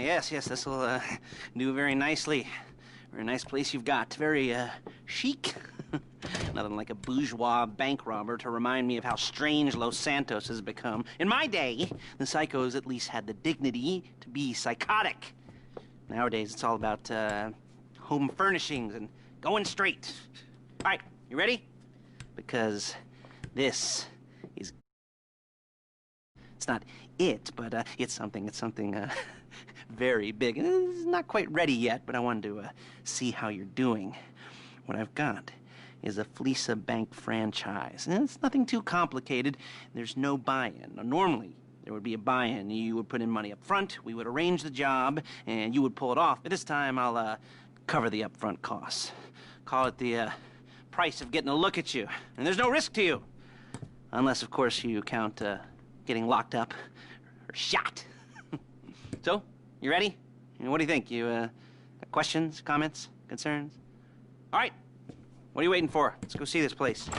yes, this will do very nicely. Very nice place you've got. Very chic. Nothing like a bourgeois bank robber to remind me of how strange Los Santos has become. In my day, the psychos at least had the dignity to be psychotic. Nowadays, it's all about home furnishings and going straight. All right, you ready? Because this is... It's not it, but it's something very big. It's not quite ready yet, but I wanted to see how you're doing. What I've got is a Fleeca Bank franchise. And it's nothing too complicated. There's no buy-in. Now, normally, there would be a buy-in. You would put in money up front, we would arrange the job, and you would pull it off. But this time, I'll cover the upfront costs. Call it the price of getting a look at you. And there's no risk to you. Unless, of course, you count getting locked up or shot. So, you ready? What do you think? You got questions, comments, concerns? All right. What are you waiting for? Let's go see this place.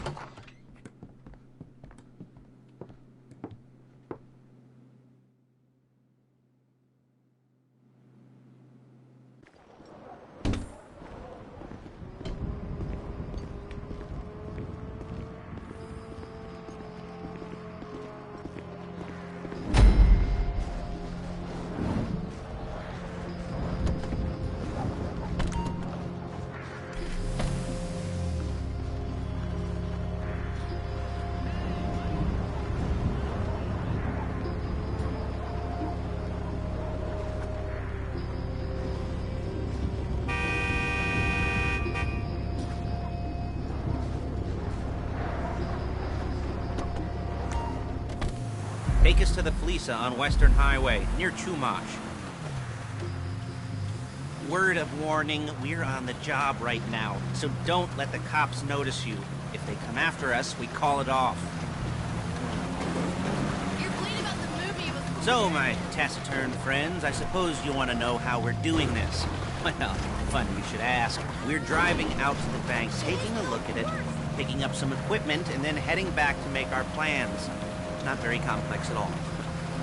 Take us to the Fleeca on Western Highway, near Chumash. Word of warning, we're on the job right now, so don't let the cops notice you. If they come after us, we call it off. Your bleed about the movie was cool. So, my taciturn friends, I suppose you want to know how we're doing this. Well, funny you should ask. We're driving out to the bank, taking a look at it, picking up some equipment, and then heading back to make our plans. Not very complex at all.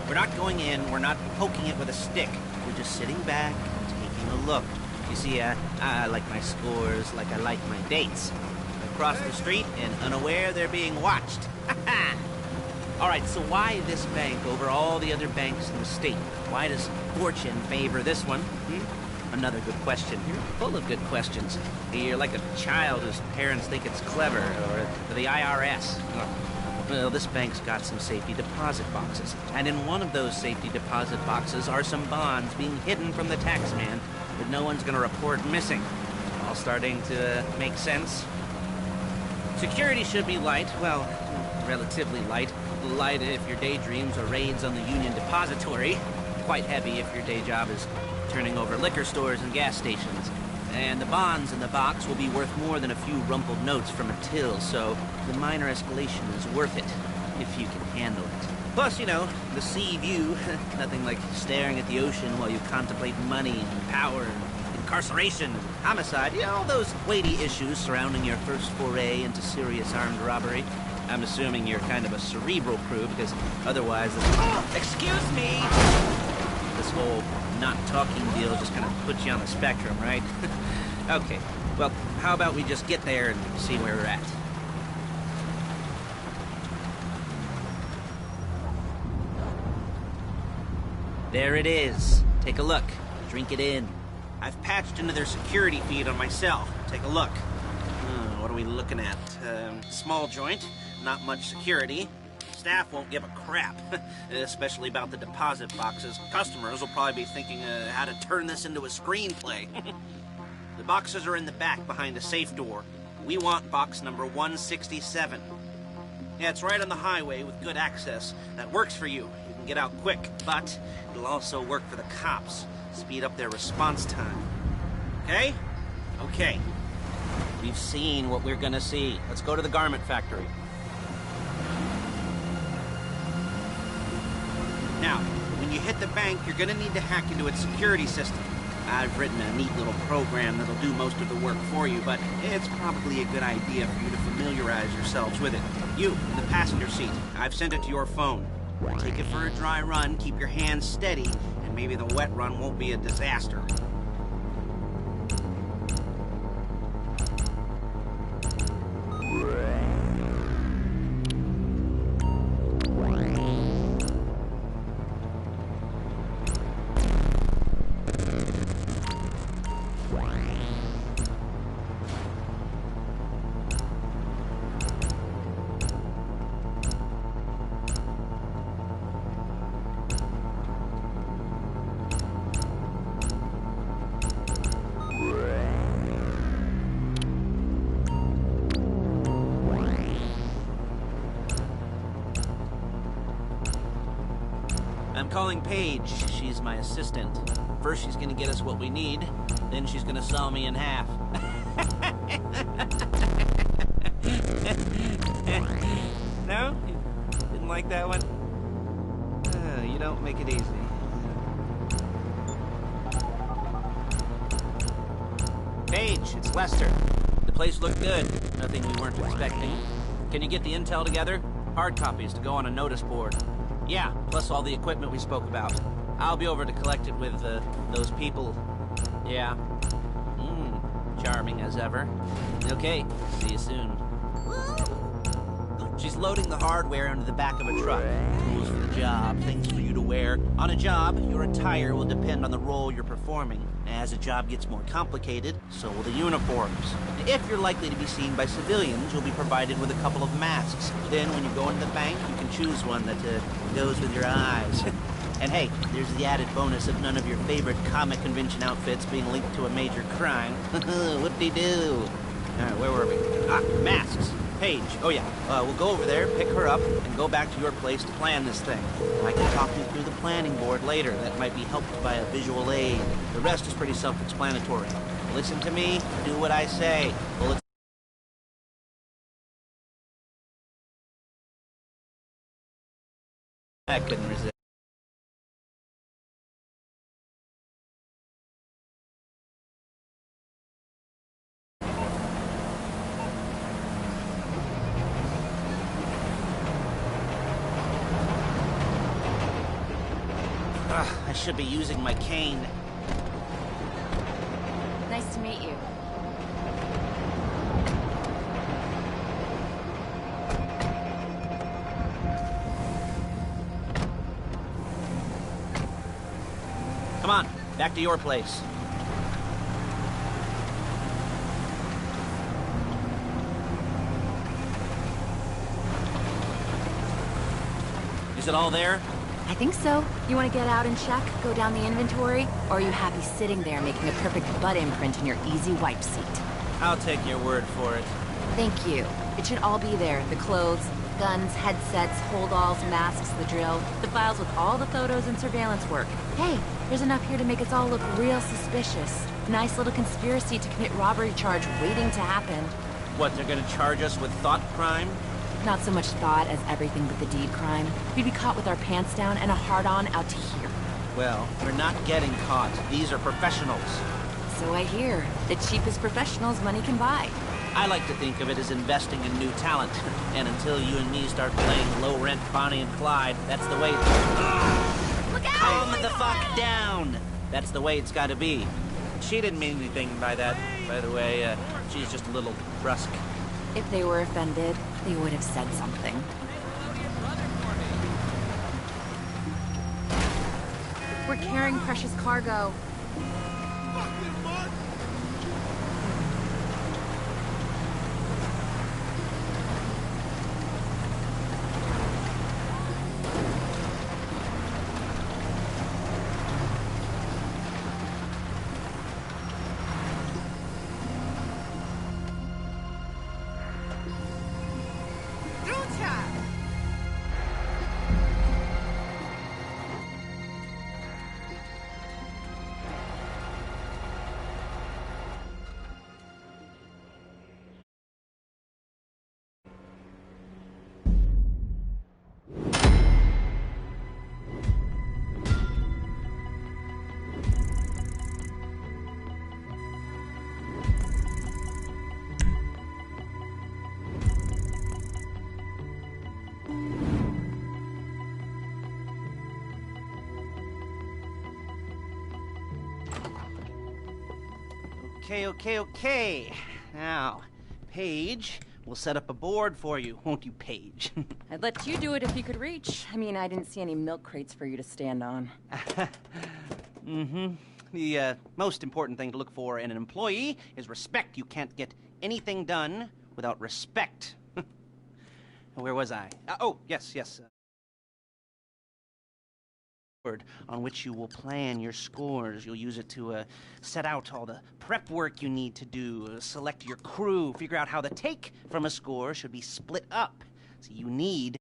We're not going in, we're not poking it with a stick. We're just sitting back and taking a look. You see, I like my scores like I like my dates. Across the street and unaware they're being watched. All right, so why this bank over all the other banks in the state? Why does fortune favor this one? Another good question. You're full of good questions. You're like a child whose parents think it's clever, or the IRS. Well, this bank's got some safety deposit boxes, and in one of those safety deposit boxes are some bonds being hidden from the tax man that no one's gonna report missing. All starting to make sense. Security should be light, well, relatively light. Light if your daydreams are raids on the Union Depository. Quite heavy if your day job is turning over liquor stores and gas stations. And the bonds in the box will be worth more than a few rumpled notes from a till, so the minor escalation is worth it, if you can handle it. Plus, you know, the sea view, nothing like staring at the ocean while you contemplate money and power and incarceration and homicide, you know, all those weighty issues surrounding your first foray into serious armed robbery. I'm assuming you're kind of a cerebral crew, because otherwise... excuse me! This whole not talking deal just kind of puts you on the spectrum, right? Okay, well, how about we just get there and see where we're at? There it is. Take a look. Drink it in. I've patched into their security feed on myself. Take a look. What are we looking at? Small joint, not much security. Staff won't give a crap, especially about the deposit boxes. Customers will probably be thinking how to turn this into a screenplay. The boxes are in the back behind a safe door. We want box number 167. Yeah, it's right on the highway with good access. That works for you. You can get out quick, but it'll also work for the cops. Speed up their response time. Okay? Okay. We've seen what we're gonna see. Let's go to the garment factory. Now, when you hit the bank, you're gonna need to hack into its security system. I've written a neat little program that'll do most of the work for you, but it's probably a good idea for you to familiarize yourselves with it. You, in the passenger seat, I've sent it to your phone. Take it for a dry run, keep your hands steady, and maybe the wet run won't be a disaster. I'm calling Paige. She's my assistant. First, she's gonna get us what we need. Then she's gonna saw me in half. No? You didn't like that one? You don't make it easy. Paige, it's Lester. The place looked good. Nothing we weren't expecting. Can you get the intel together? Hard copies to go on a notice board. Yeah, plus all the equipment we spoke about. I'll be over to collect it with, those people. Yeah. Charming as ever. Okay, see you soon. She's loading the hardware into the back of a truck. Tools for the job, things for you to wear. On a job, your attire will depend on the role you're performing. As the job gets more complicated, so will the uniforms. If you're likely to be seen by civilians, you'll be provided with a couple of masks. Then when you go into the bank, you can choose one that goes with your eyes. And hey, there's the added bonus of none of your favorite comic convention outfits being linked to a major crime. Whoop-de-doo. All right, where were we? Masks. Paige. Oh yeah, we'll go over there, pick her up, and go back to your place to plan this thing. I can talk you through the planning board later. That might be helped by a visual aid. The rest is pretty self-explanatory. Listen to me, do what I say. Bullets. I couldn't resist. I should be using my cane. Nice to meet you. Come on, back to your place. Is it all there? I think so. You want to get out and check, go down the inventory, or are you happy sitting there making a perfect butt imprint in your easy wipe seat? I'll take your word for it. Thank you. It should all be there. The clothes, guns, headsets, holdalls, masks, the drill, the files with all the photos and surveillance work. Hey, there's enough here to make us all look real suspicious. Nice little conspiracy to commit robbery charge waiting to happen. What, they're gonna charge us with thought crime? Not so much thought as everything but the deed crime. We'd be caught with our pants down and a hard-on out to here. Well, we're not getting caught. These are professionals. So I hear. The cheapest professionals money can buy. I like to think of it as investing in new talent. And until you and me start playing low-rent Bonnie and Clyde, that's the way it's... Look out! Calm the fuck down! That's the way it's gotta be. She didn't mean anything by that, by the way. She's just a little brusque. If they were offended, they would have said something. We're carrying precious cargo. Okay. Now, Paige, we'll set up a board for you, won't you, Paige? I'd let you do it if you could reach. I mean, I didn't see any milk crates for you to stand on. The most important thing to look for in an employee is respect. You can't get anything done without respect. Where was I? Yes. On which you will plan your scores. You'll use it to set out all the prep work you need to do, select your crew, figure out how the take from a score should be split up. So you need